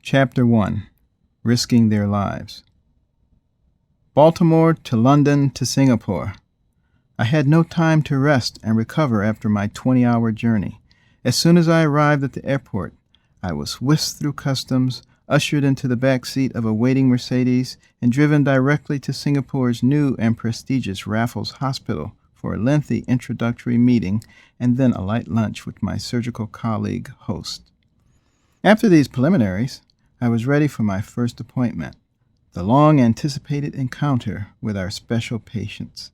Chapter 1. Risking Their Lives. Baltimore to London to Singapore. I had no time to rest and recover after my 20-hour journey. As soon as I arrived at the airport, I was whisked through customs, ushered into the back seat of a waiting Mercedes, and driven directly to Singapore's new and prestigious Raffles Hospital for a lengthy introductory meeting and then a light lunch with my surgical colleague host. After these preliminaries, I was ready for my first appointment, the long-anticipated encounter with our special patients.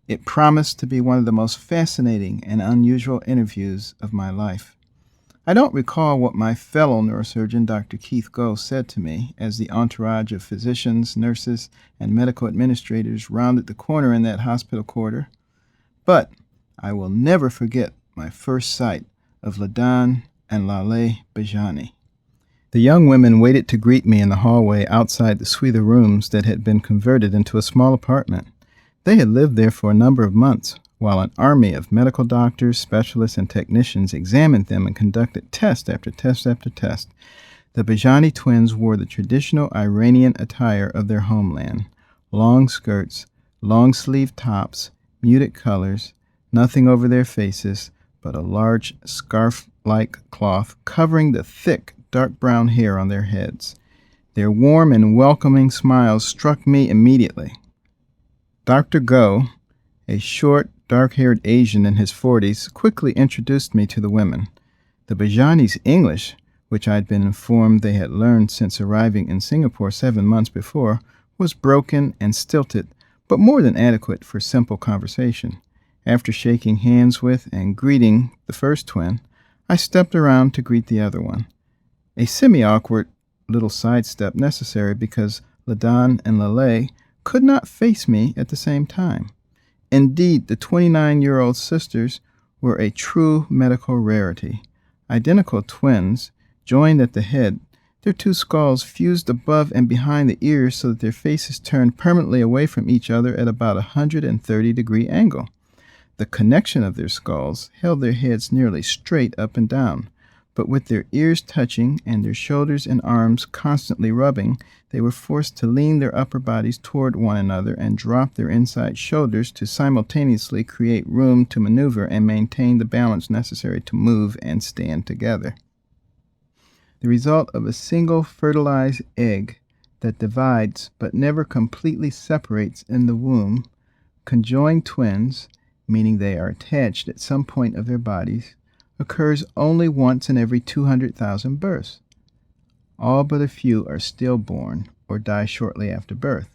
It promised to be one of the most fascinating and unusual interviews of my life. I don't recall what my fellow neurosurgeon, Dr. Keith Goh, said to me as the entourage of physicians, nurses, and medical administrators rounded the corner in that hospital corridor, but I will never forget my first sight of Ladan and Lale Bajani. The young women waited to greet me in the hallway outside the suite of rooms that had been converted into a small apartment. They had lived there for a number of months, while an army of medical doctors, specialists, and technicians examined them and conducted test after test after test. The Bajani twins wore the traditional Iranian attire of their homeland: long skirts, long-sleeved tops, muted colors, nothing over their faces but a large scarf-like cloth covering the thick, dark brown hair on their heads. Their warm and welcoming smiles struck me immediately. Dr. Goh, a short, dark-haired Asian in his 40s, quickly introduced me to the women. The Bajani's English, which I'd been informed they had learned since arriving in Singapore 7 months before, was broken and stilted, but more than adequate for simple conversation. After shaking hands with and greeting the first twin, I stepped around to greet the other one. A semi-awkward little sidestep necessary because Ladan and Lale could not face me at the same time. Indeed, the 29-year-old sisters were a true medical rarity. Identical twins, joined at the head, their two skulls fused above and behind the ears so that their faces turned permanently away from each other at about a 130-degree angle. The connection of their skulls held their heads nearly straight up and down, but with their ears touching and their shoulders and arms constantly rubbing, they were forced to lean their upper bodies toward one another and drop their inside shoulders to simultaneously create room to maneuver and maintain the balance necessary to move and stand together. The result of a single fertilized egg that divides but never completely separates in the womb, conjoined twins, meaning they are attached at some point of their bodies, occurs only once in every 200,000 births. All but a few are stillborn or die shortly after birth.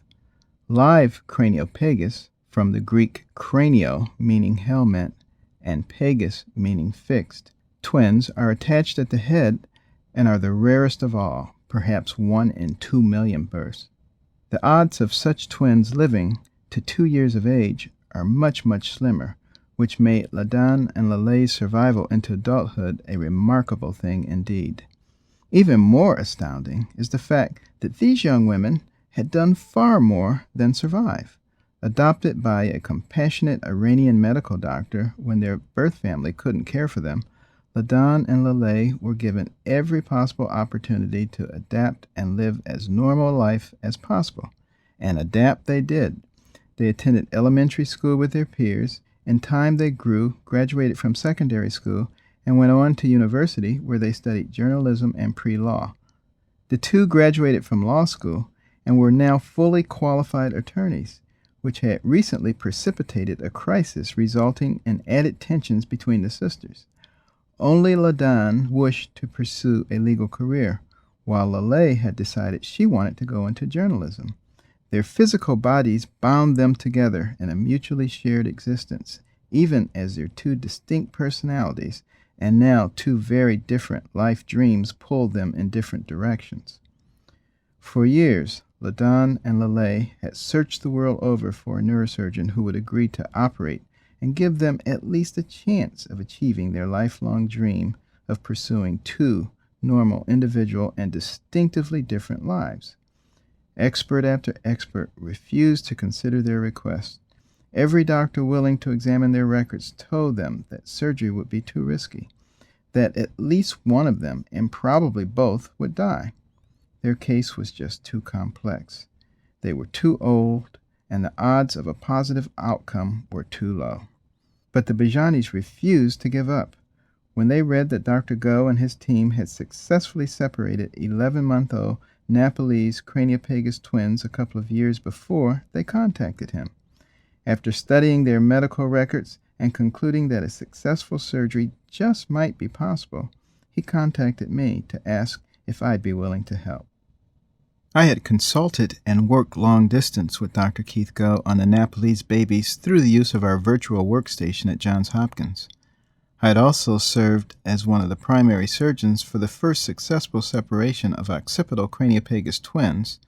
Live craniopagus, from the Greek cranio, meaning helmet, and pagus, meaning fixed, twins are attached at the head and are the rarest of all, perhaps 1 in 2 million births. The odds of such twins living to 2 years of age are much, much slimmer, which made Ladan and Lale's survival into adulthood a remarkable thing indeed. Even more astounding is the fact that these young women had done far more than survive. Adopted by a compassionate Iranian medical doctor when their birth family couldn't care for them, Ladan and Lale were given every possible opportunity to adapt and live as normal life as possible. And adapt they did. They attended elementary school with their peers. In time they grew, graduated from secondary school, and went on to university where they studied journalism and pre-law. The two graduated from law school and were now fully qualified attorneys, which had recently precipitated a crisis resulting in added tensions between the sisters. Only Ladan wished to pursue a legal career, while Lale had decided she wanted to go into journalism. Their physical bodies bound them together in a mutually shared existence, even as their two distinct personalities and now two very different life dreams pulled them in different directions. For years, Ladan and Lale had searched the world over for a neurosurgeon who would agree to operate and give them at least a chance of achieving their lifelong dream of pursuing two normal, individual, and distinctively different lives. Expert after expert refused to consider their request. Every doctor willing to examine their records told them that surgery would be too risky, that at least one of them, and probably both, would die. Their case was just too complex. They were too old, and the odds of a positive outcome were too low. But the Bajanis refused to give up. When they read that Dr. Go and his team had successfully separated 11-month-old Nepalese craniopagus twins a couple of years before, they contacted him. After studying their medical records and concluding that a successful surgery just might be possible, he contacted me to ask if I'd be willing to help. I had consulted and worked long distance with Dr. Keith Go on the Nepalese babies through the use of our virtual workstation at Johns Hopkins. I had also served as one of the primary surgeons for the first successful separation of occipital craniopagus twins,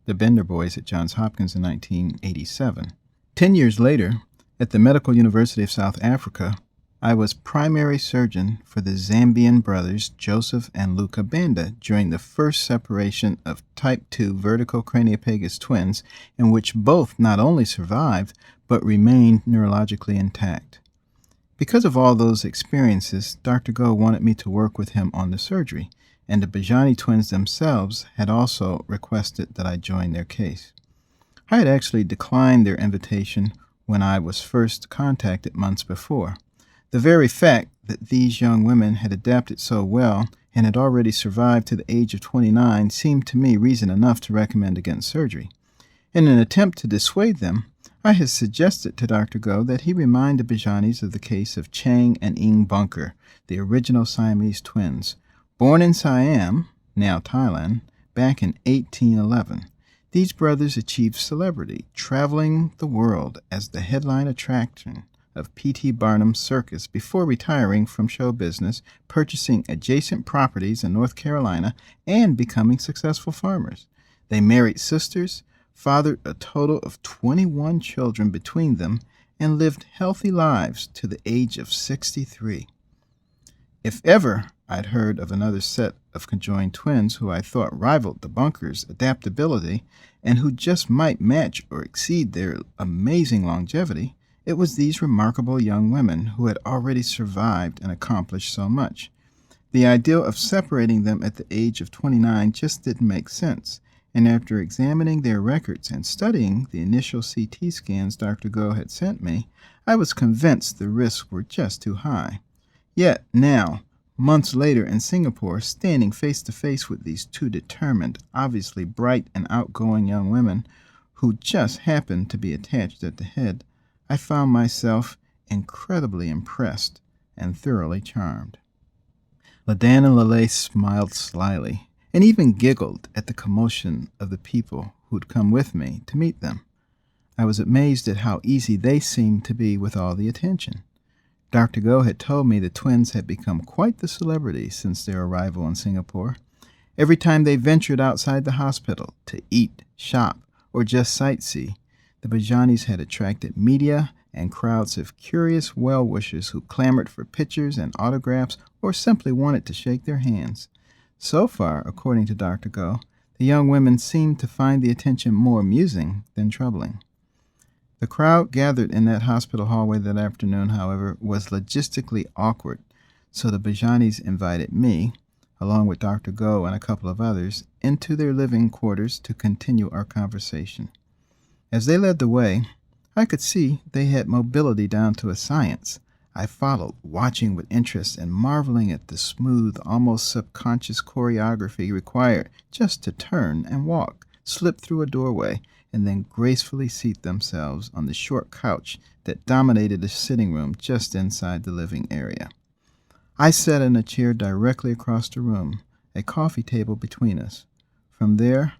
the Bender boys at Johns Hopkins in 1987. 10 years later, at the Medical University of South Africa, I was primary surgeon for the Zambian brothers Joseph and Luca Banda during the first separation of type 2 vertical craniopagus twins, in which both not only survived, but remained neurologically intact. Because of all those experiences, Dr. Go wanted me to work with him on the surgery, and the Bajani twins themselves had also requested that I join their case. I had actually declined their invitation when I was first contacted months before. The very fact that these young women had adapted so well and had already survived to the age of 29 seemed to me reason enough to recommend against surgery. In an attempt to dissuade them, I had suggested to Dr. Go that he remind the Bajanis of the case of Chang and Ing Bunker, the original Siamese twins, born in Siam, now Thailand, back in 1811. These brothers achieved celebrity, traveling the world as the headline attraction of P.T. Barnum's circus before retiring from show business, purchasing adjacent properties in North Carolina, and becoming successful farmers. They married sisters, fathered a total of 21 children between them, and lived healthy lives to the age of 63. If ever I'd heard of another set of conjoined twins who I thought rivaled the Bunkers' adaptability and who just might match or exceed their amazing longevity, it was these remarkable young women who had already survived and accomplished so much. The idea of separating them at the age of 29 just didn't make sense, and after examining their records and studying the initial CT scans Dr. Go had sent me, I was convinced the risks were just too high. Yet now, months later in Singapore, standing face to face with these two determined, obviously bright and outgoing young women who just happened to be attached at the head, I found myself incredibly impressed and thoroughly charmed. Ladan and Lele smiled slyly and even giggled at the commotion of the people who'd come with me to meet them. I was amazed at how easy they seemed to be with all the attention. Dr. Go had told me the twins had become quite the celebrity since their arrival in Singapore. Every time they ventured outside the hospital to eat, shop, or just sightsee, the Bajanis had attracted media and crowds of curious well-wishers who clamored for pictures and autographs or simply wanted to shake their hands. So far, according to Dr. Go, the young women seemed to find the attention more amusing than troubling. The crowd gathered in that hospital hallway that afternoon, however, was logistically awkward, so the Bajanis invited me, along with Dr. Go and a couple of others, into their living quarters to continue our conversation. As they led the way, I could see they had mobility down to a science. I followed, watching with interest and marveling at the smooth, almost subconscious choreography required just to turn and walk, slip through a doorway, and then gracefully seat themselves on the short couch that dominated the sitting room just inside the living area. I sat in a chair directly across the room, a coffee table between us. From there,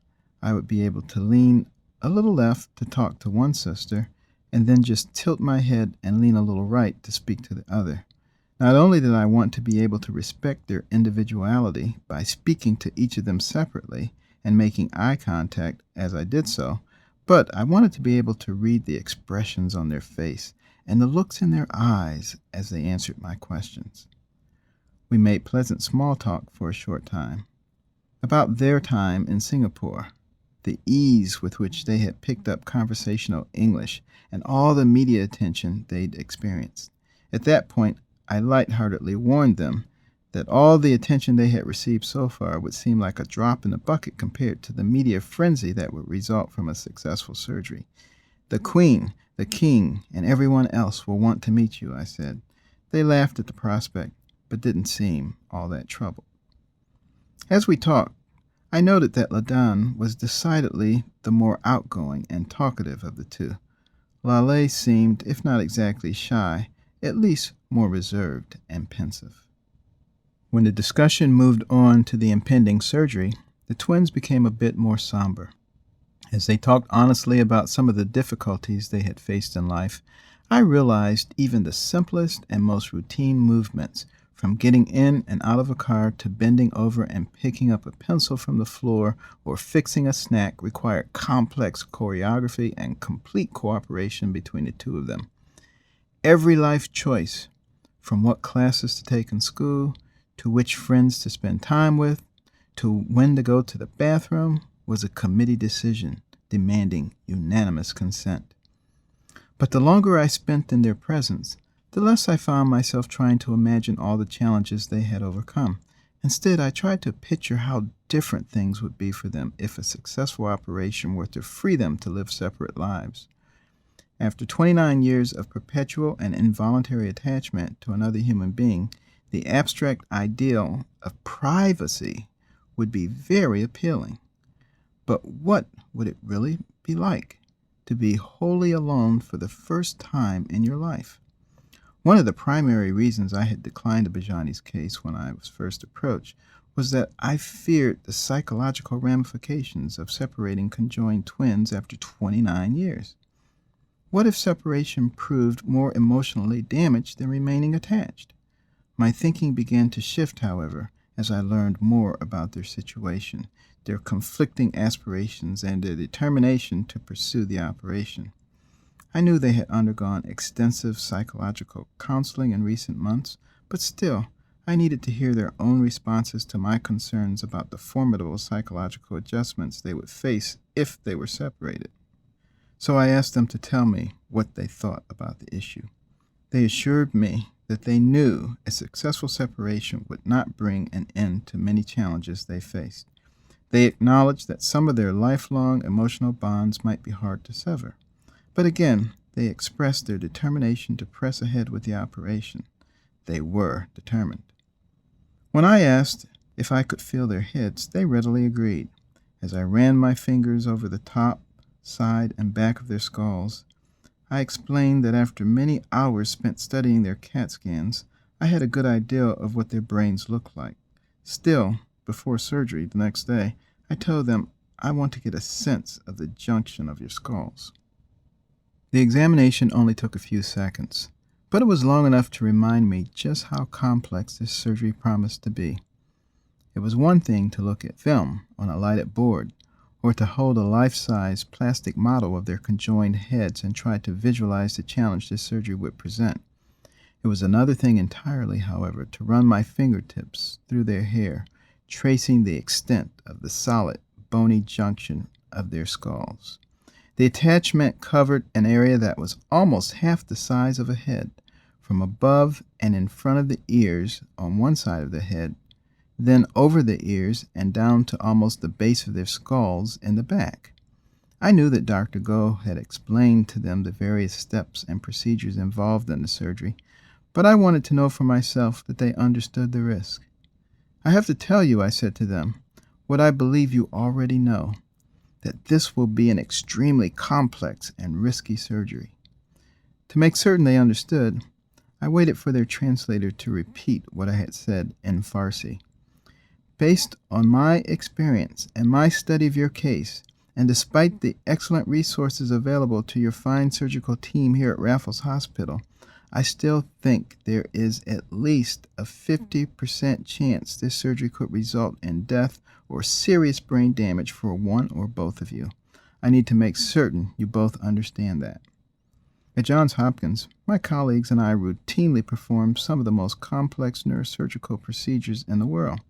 I would be able to lean a little left to talk to one sister, and then just tilt my head and lean a little right to speak to the other. Not only did I want to be able to respect their individuality by speaking to each of them separately and making eye contact as I did so, but I wanted to be able to read the expressions on their face and the looks in their eyes as they answered my questions. We made pleasant small talk for a short time about their time in Singapore, the ease with which they had picked up conversational English, and all the media attention they'd experienced. At that point, I lightheartedly warned them that all the attention they had received so far would seem like a drop in the bucket compared to the media frenzy that would result from a successful surgery. "The Queen, the King, and everyone else will want to meet you," I said. They laughed at the prospect, but didn't seem all that troubled. As we talked, I noted that LaDonne was decidedly the more outgoing and talkative of the two. Lale seemed, if not exactly shy, at least more reserved and pensive. When the discussion moved on to the impending surgery, the twins became a bit more somber. As they talked honestly about some of the difficulties they had faced in life, I realized even the simplest and most routine movements, from getting in and out of a car to bending over and picking up a pencil from the floor or fixing a snack, required complex choreography and complete cooperation between the two of them. Every life choice, from what classes to take in school, to which friends to spend time with, to when to go to the bathroom, was a committee decision demanding unanimous consent. But the longer I spent in their presence, the less I found myself trying to imagine all the challenges they had overcome. Instead, I tried to picture how different things would be for them if a successful operation were to free them to live separate lives. After 29 years of perpetual and involuntary attachment to another human being, the abstract ideal of privacy would be very appealing. But what would it really be like to be wholly alone for the first time in your life? One of the primary reasons I had declined the Bajani's case when I was first approached was that I feared the psychological ramifications of separating conjoined twins after 29 years. What if separation proved more emotionally damaged than remaining attached? My thinking began to shift, however, as I learned more about their situation, their conflicting aspirations, and their determination to pursue the operation. I knew they had undergone extensive psychological counseling in recent months, but still, I needed to hear their own responses to my concerns about the formidable psychological adjustments they would face if they were separated. So I asked them to tell me what they thought about the issue. They assured me that they knew a successful separation would not bring an end to many challenges they faced. They acknowledged that some of their lifelong emotional bonds might be hard to sever. But again, they expressed their determination to press ahead with the operation. They were determined. When I asked if I could feel their heads, they readily agreed. As I ran my fingers over the top, side, and back of their skulls, I explained that after many hours spent studying their CAT scans, I had a good idea of what their brains looked like. Still, before surgery the next day, I told them, "I want to get a sense of the junction of your skulls." The examination only took a few seconds, but it was long enough to remind me just how complex this surgery promised to be. It was one thing to look at film on a lighted board, or to hold a life-size plastic model of their conjoined heads and try to visualize the challenge this surgery would present. It was another thing entirely, however, to run my fingertips through their hair, tracing the extent of the solid, bony junction of their skulls. The attachment covered an area that was almost half the size of a head, from above and in front of the ears on one side of the head, then over the ears and down to almost the base of their skulls in the back. I knew that Dr. Goh had explained to them the various steps and procedures involved in the surgery, but I wanted to know for myself that they understood the risk. "I have to tell you," I said to them, "what I believe you already know, that this will be an extremely complex and risky surgery." To make certain they understood, I waited for their translator to repeat what I had said in Farsi. "Based on my experience and my study of your case, and despite the excellent resources available to your fine surgical team here at Raffles Hospital, I still think there is at least a 50% chance this surgery could result in death or serious brain damage for one or both of you. I need to make certain you both understand that." At Johns Hopkins, my colleagues and I routinely perform some of the most complex neurosurgical procedures in the world.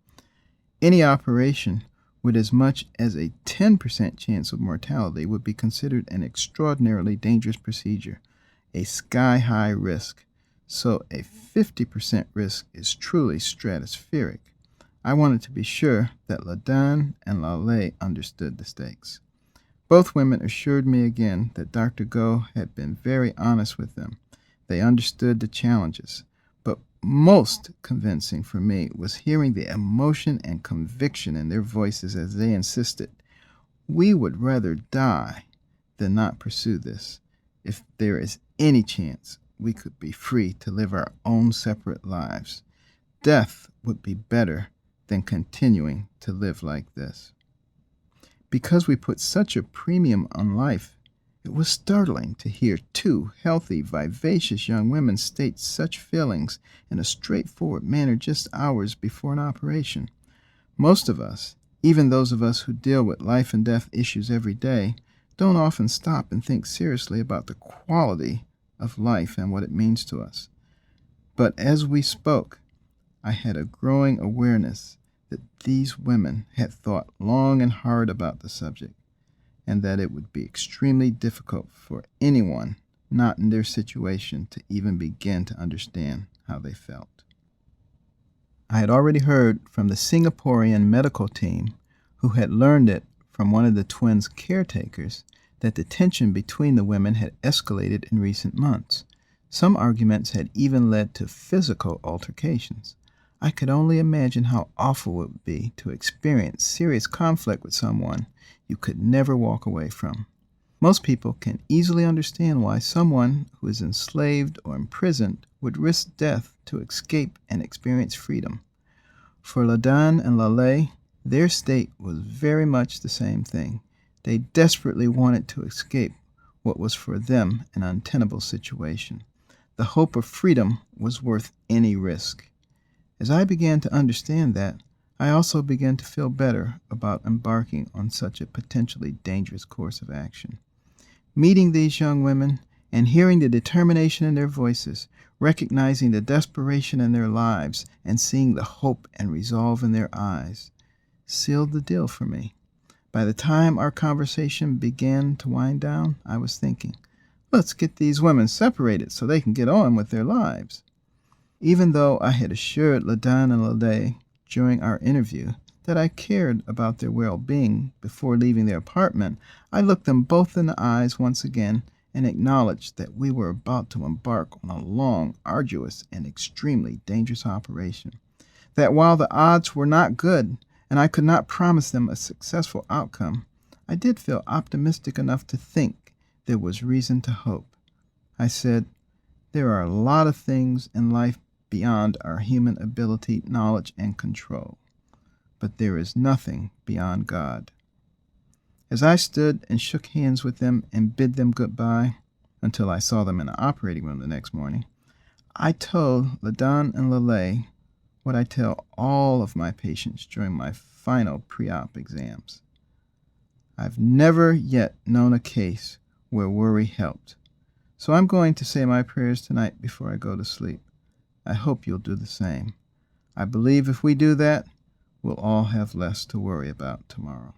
Any operation with as much as a 10% chance of mortality would be considered an extraordinarily dangerous procedure, a sky-high risk. so a 50% risk is truly stratospheric. I wanted to be sure that Ladan and Lale understood the stakes. Both women assured me again that Dr. Go had been very honest with them. They understood the challenges. But most convincing for me was hearing the emotion and conviction in their voices as they insisted, "We would rather die than not pursue this. If there is any chance we could be free to live our own separate lives, death would be better than continuing to live like this." Because we put such a premium on life, it was startling to hear two healthy, vivacious young women state such feelings in a straightforward manner just hours before an operation. Most of us, even those of us who deal with life and death issues every day, don't often stop and think seriously about the quality of life and what it means to us. But as we spoke, I had a growing awareness that these women had thought long and hard about the subject, and that it would be extremely difficult for anyone not in their situation to even begin to understand how they felt. I had already heard from the Singaporean medical team, who had learned it from one of the twins' caretakers, that the tension between the women had escalated in recent months. Some arguments had even led to physical altercations. I could only imagine how awful it would be to experience serious conflict with someone you could never walk away from. Most people can easily understand why someone who is enslaved or imprisoned would risk death to escape and experience freedom. For Ladan and Lale, their state was very much the same thing. They desperately wanted to escape what was for them an untenable situation. The hope of freedom was worth any risk. As I began to understand that, I also began to feel better about embarking on such a potentially dangerous course of action. Meeting these young women and hearing the determination in their voices, recognizing the desperation in their lives, and seeing the hope and resolve in their eyes, sealed the deal for me. By the time our conversation began to wind down, I was thinking, let's get these women separated so they can get on with their lives. Even though I had assured Ladan and Lale during our interview that I cared about their well-being before leaving their apartment, I looked them both in the eyes once again and acknowledged that we were about to embark on a long, arduous, and extremely dangerous operation. That while the odds were not good and I could not promise them a successful outcome, I did feel optimistic enough to think there was reason to hope. I said, there are a lot of things in life beyond our human ability, knowledge, and control, but there is nothing beyond God. As I stood and shook hands with them and bid them goodbye until I saw them in the operating room the next morning, I told Ladan and Lale what I tell all of my patients during my final pre-op exams. I've never yet known a case where worry helped, so I'm going to say my prayers tonight before I go to sleep. I hope you'll do the same. I believe if we do that, we'll all have less to worry about tomorrow.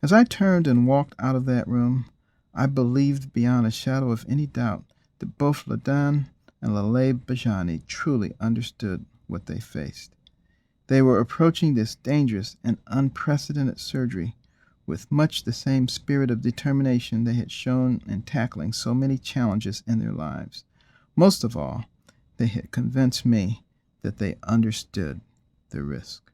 As I turned and walked out of that room, I believed beyond a shadow of any doubt that both Ladan and Lale Bajani truly understood what they faced. They were approaching this dangerous and unprecedented surgery with much the same spirit of determination they had shown in tackling so many challenges in their lives. Most of all, they had convinced me that they understood the risk.